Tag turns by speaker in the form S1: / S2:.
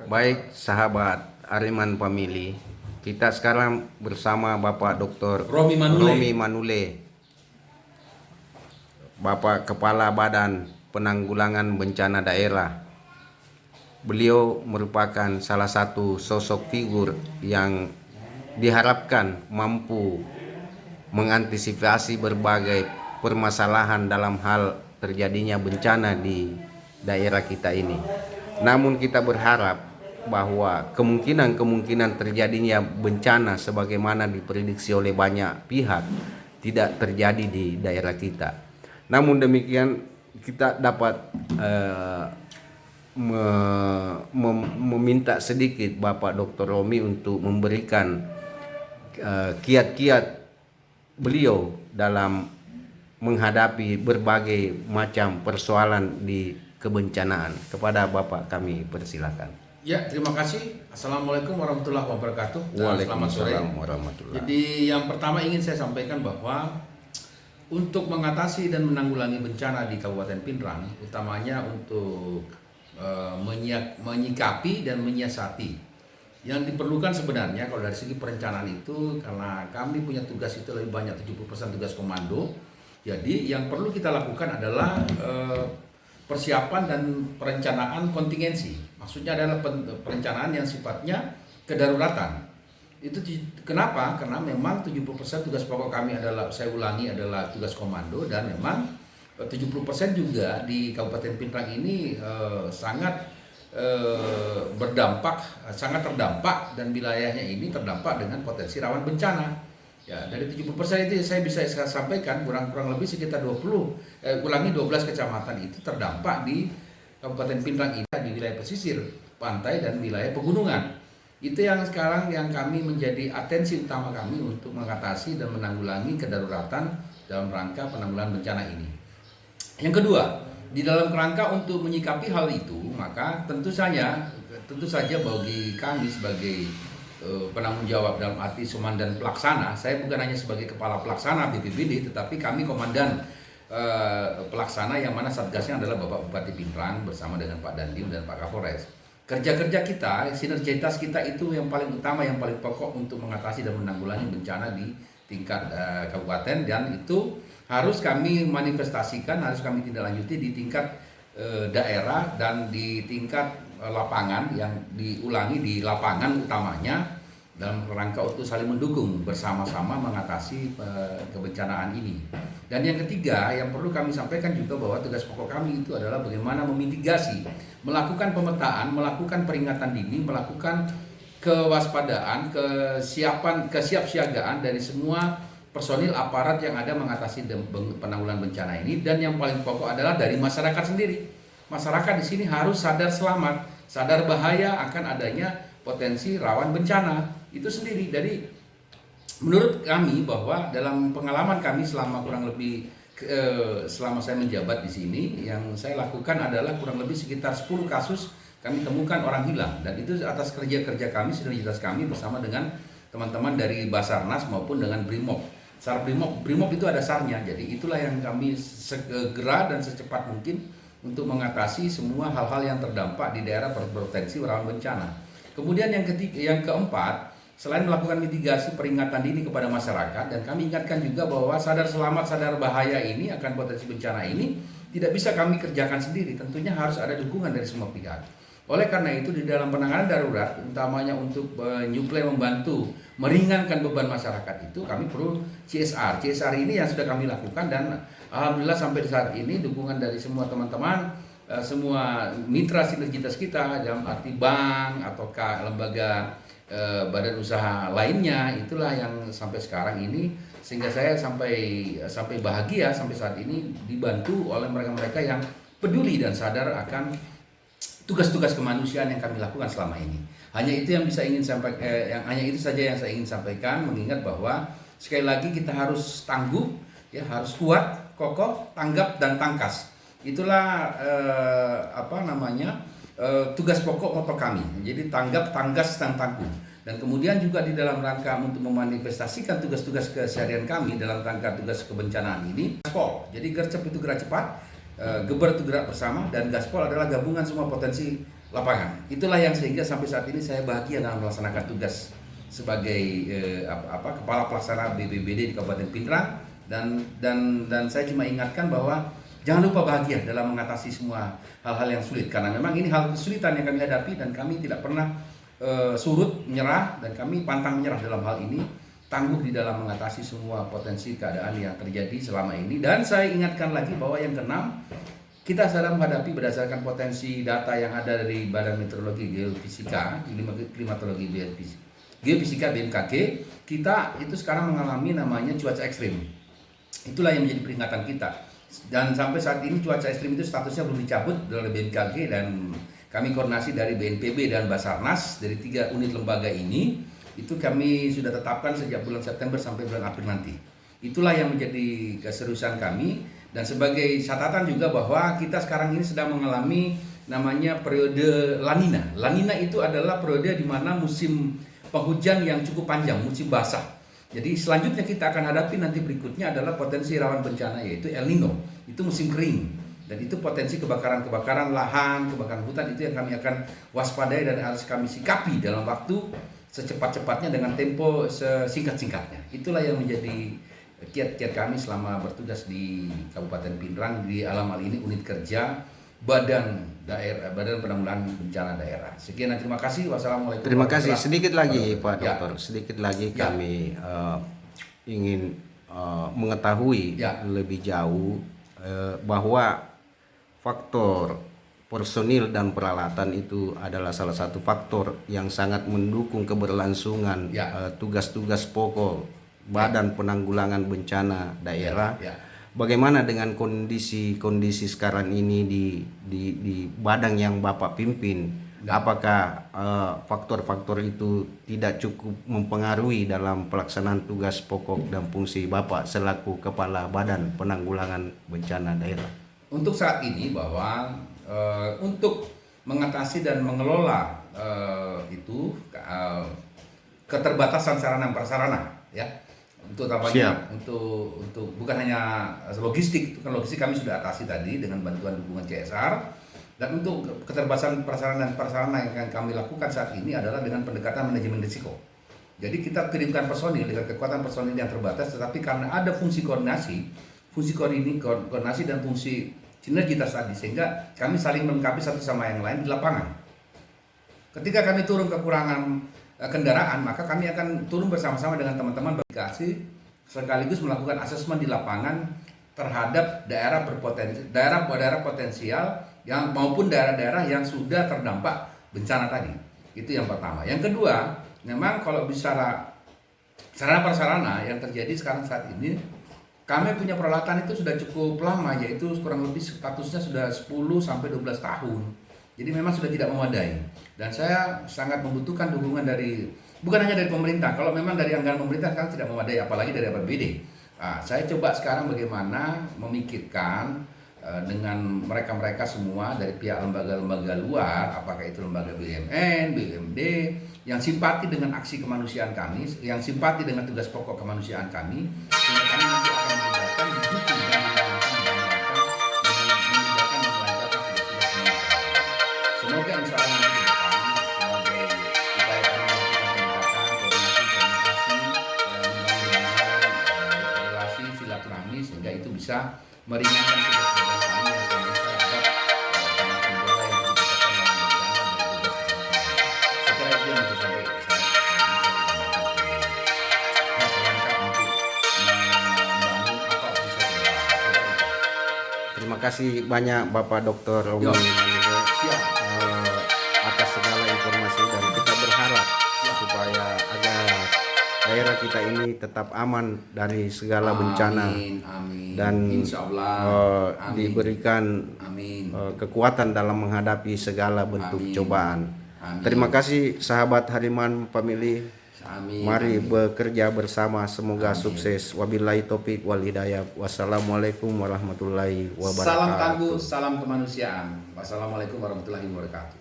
S1: Baik sahabat Ariman Family, kita sekarang bersama Bapak Dr.
S2: Romi
S1: Manule, Bapak Kepala Badan Penanggulangan Bencana Daerah. Beliau merupakan salah satu sosok figur yang diharapkan mampu mengantisipasi berbagai permasalahan dalam hal terjadinya bencana di daerah kita ini. Namun kita berharap bahwa kemungkinan terjadinya bencana sebagaimana diprediksi oleh banyak pihak tidak terjadi di daerah kita. Namun demikian kita dapat meminta sedikit Bapak Dr. Romi untuk memberikan kiat-kiat beliau dalam menghadapi berbagai macam persoalan di kebencanaan. Kepada Bapak kami persilakan.
S2: Ya, terima kasih. Assalamualaikum warahmatullahi wabarakatuh.
S1: Waalaikumsalam warahmatullahi.
S2: Jadi yang pertama ingin saya sampaikan bahwa untuk mengatasi dan menanggulangi bencana di Kabupaten Pinrang, utamanya untuk menyikapi dan menyiasati. Yang diperlukan sebenarnya kalau dari segi perencanaan itu, karena kami punya tugas itu lebih banyak 70% tugas komando. Jadi yang perlu kita lakukan adalah persiapan dan perencanaan kontingensi. Maksudnya adalah perencanaan yang sifatnya kedaruratan. Itu kenapa? Karena memang 70% tugas pokok kami adalah, saya ulangi, adalah tugas komando, dan memang 70% juga di Kabupaten Pinrang ini sangat sangat terdampak, dan wilayahnya ini terdampak dengan potensi rawan bencana. Ya, dari 70% itu saya bisa sampaikan kurang lebih sekitar 12 kecamatan itu terdampak di Kabupaten Pinrang ini, di wilayah pesisir pantai dan wilayah pegunungan. Itu yang sekarang yang kami menjadi atensi utama kami untuk mengatasi dan menanggulangi kedaruratan dalam rangka penanggulangan bencana ini. Yang kedua, di dalam kerangka untuk menyikapi hal itu, maka tentu saja bagi kami sebagai penanggung jawab dalam arti komandan pelaksana, saya bukan hanya sebagai kepala pelaksana BPBD, tetapi kami komandan pelaksana, yang mana satgasnya adalah Bapak Bupati Pinrang bersama dengan Pak Dandim dan Pak Kapolres. Kerja-kerja kita, sinergitas kita itu yang paling utama, yang paling pokok untuk mengatasi dan menanggulangi bencana di tingkat kabupaten, dan itu harus kami manifestasikan, harus kami tindak lanjuti di tingkat daerah dan di tingkat lapangan, yang diulangi di lapangan utamanya, dalam rangka untuk saling mendukung bersama-sama mengatasi kebencanaan ini. Dan yang ketiga yang perlu kami sampaikan juga bahwa tugas pokok kami itu adalah bagaimana memitigasi, melakukan pemetaan, melakukan peringatan dini, melakukan kewaspadaan, kesiapsiagaan dari semua personil aparat yang ada mengatasi penanggulangan bencana ini. Dan yang paling pokok adalah dari masyarakat sendiri. Masyarakat di sini harus sadar selamat, sadar bahaya akan adanya potensi rawan bencana itu sendiri. Jadi menurut kami bahwa dalam pengalaman kami selama kurang lebih selama saya menjabat di sini, yang saya lakukan adalah kurang lebih sekitar 10 kasus kami temukan orang hilang, dan itu atas kerja kami, sinergitas kami bersama dengan teman-teman dari Basarnas maupun dengan Brimob. SAR Brimob itu ada SAR-nya. Jadi itulah yang kami segera dan secepat mungkin untuk mengatasi semua hal-hal yang terdampak di daerah berpotensi rawan bencana. Kemudian yang keempat, selain melakukan mitigasi peringatan dini kepada masyarakat, dan kami ingatkan juga bahwa sadar selamat, sadar bahaya ini akan potensi bencana ini tidak bisa kami kerjakan sendiri, tentunya harus ada dukungan dari semua pihak. Oleh karena itu, di dalam penanganan darurat, utamanya untuk menyuplai, membantu meringankan beban masyarakat, itu kami perlu CSR. CSR ini yang sudah kami lakukan, dan alhamdulillah sampai saat ini dukungan dari semua teman-teman, semua mitra sinergitas kita dalam arti bank ataukah lembaga badan usaha lainnya, itulah yang sampai sekarang ini, sehingga saya sampai bahagia sampai saat ini dibantu oleh mereka-mereka yang peduli dan sadar akan tugas-tugas kemanusiaan yang kami lakukan selama ini. Hanya itu yang hanya itu saja yang saya ingin sampaikan, mengingat bahwa sekali lagi kita harus tangguh, ya, harus kuat, kokoh, tanggap dan tangkas. Itulah tugas pokok moto kami. Jadi tanggap, tangkas dan tangguh. Dan kemudian juga di dalam rangka untuk memanifestasikan tugas-tugas keseharian kami dalam rangka tugas kebencanaan ini, Gaspol. Jadi gercep itu gerak cepat, Geber itu gerak bersama, dan Gaspol adalah gabungan semua potensi lapangan. Itulah yang sehingga sampai saat ini saya bahagia dalam melaksanakan tugas sebagai kepala pelaksana BPBD di Kabupaten Pindrang, dan saya cuma ingatkan bahwa jangan lupa bahagia dalam mengatasi semua hal-hal yang sulit, karena memang ini hal kesulitan yang kami hadapi dan kami tidak pernah surut menyerah, dan kami pantang menyerah dalam hal ini, tangguh di dalam mengatasi semua potensi keadaan yang terjadi selama ini. Dan saya ingatkan lagi bahwa yang keenam, kita sedang menghadapi berdasarkan potensi data yang ada dari Badan Meteorologi Geofisika, Klimatologi Geofisika BMKG, kita itu sekarang mengalami namanya cuaca ekstrim. Itulah yang menjadi peringatan kita. Dan sampai saat ini cuaca ekstrim itu statusnya belum dicabut oleh BMKG, dan kami koordinasi dari BNPB dan Basarnas dari 3 unit lembaga ini, itu kami sudah tetapkan sejak bulan September sampai bulan April nanti. Itulah yang menjadi keseriusan kami. Dan sebagai catatan juga bahwa kita sekarang ini sedang mengalami namanya periode La Nina. La Nina itu adalah periode di mana musim penghujan yang cukup panjang, musim basah. Jadi selanjutnya kita akan hadapi nanti berikutnya adalah potensi rawan bencana, yaitu El Nino. Itu musim kering. Dan itu potensi kebakaran lahan, kebakaran hutan, itu yang kami akan waspadai dan harus kami sikapi dalam waktu secepat-cepatnya dengan tempo sesingkat-singkatnya. Itulah yang menjadi kiat-kiat kami selama bertugas di Kabupaten Pindrang di alam hal ini unit kerja Badan Penanggulangan Bencana Daerah. Sekian dan terima kasih. Wassalamualaikum.
S1: Terima kasih. Sedikit lagi Pak
S2: Ya.
S1: Dokter, sedikit lagi
S2: Ya.
S1: kami ingin mengetahui lebih jauh bahwa faktor personil dan peralatan itu adalah salah satu faktor yang sangat mendukung keberlangsungan tugas-tugas pokok Badan Penanggulangan Bencana Daerah. Bagaimana dengan kondisi sekarang ini di badan yang Bapak pimpin? Apakah faktor-faktor itu tidak cukup mempengaruhi dalam pelaksanaan tugas pokok dan fungsi Bapak selaku Kepala Badan Penanggulangan Bencana Daerah?
S2: Untuk saat ini bahwa untuk mengatasi dan mengelola keterbatasan sarana prasarana, ya, untuk untuk bukan hanya logistik, itu kan logistik kami sudah atasi tadi dengan bantuan dukungan CSR, dan untuk keterbatasan prasarana yang akan kami lakukan saat ini adalah dengan pendekatan manajemen risiko. Jadi kita kirimkan personil dengan kekuatan personil yang terbatas, tetapi karena ada fungsi koordinasi dan fungsi sinergitas tadi, sehingga kami saling melengkapi satu sama yang lain di lapangan. Ketika kami turun kekurangan kendaraan, maka kami akan turun bersama-sama dengan teman-teman verifikasi sekaligus melakukan asesmen di lapangan terhadap daerah potensial yang maupun daerah-daerah yang sudah terdampak bencana tadi. Itu yang pertama. Yang kedua, memang kalau bicara sarana prasarana yang terjadi sekarang saat ini, kami punya peralatan itu sudah cukup lama, yaitu kurang lebih statusnya sudah 10 sampai 12 tahun. Jadi memang sudah tidak memadai, dan saya sangat membutuhkan dukungan bukan hanya dari pemerintah. Kalau memang dari anggaran pemerintah sekarang tidak memadai, apalagi dari APBD. Saya coba sekarang bagaimana memikirkan dengan mereka-mereka semua dari pihak lembaga-lembaga luar, apakah itu lembaga BUMN, BUMD, yang simpati dengan aksi kemanusiaan kami, yang simpati dengan tugas pokok kemanusiaan kami, sehingga kami nanti akan melibatkan, didukung dan semoga insya Allah nanti ke depan sebagai upaya kami melakukan pendekatan, koordinasi, komunikasi, membangun relasi silaturahmi, sehingga itu bisa meringankan tugas badan kami yang selama ini terhadap penanganan negara yang begitu besar dalam bencana dan tugas kesehatan. Saya kira itu yang bisa sampai saya lengkap untuk membangun apa bisa ke depan.
S1: Terima kasih banyak Bapak Dr. Romi Manido atas segala informasi, dan kita berharap supaya agar daerah kita ini tetap aman dari segala bencana.
S2: Amin.
S1: Dan
S2: Insyaallah
S1: diberikan kekuatan dalam menghadapi segala bentuk cobaan.
S2: Amin.
S1: Terima kasih sahabat Hariman Family. Mari bekerja bersama, semoga sukses. Wabillahi taufik wal hidayah. Wassalamualaikum warahmatullahi wabarakatuh.
S2: Salam tangguh, salam kemanusiaan. Wassalamualaikum warahmatullahi wabarakatuh.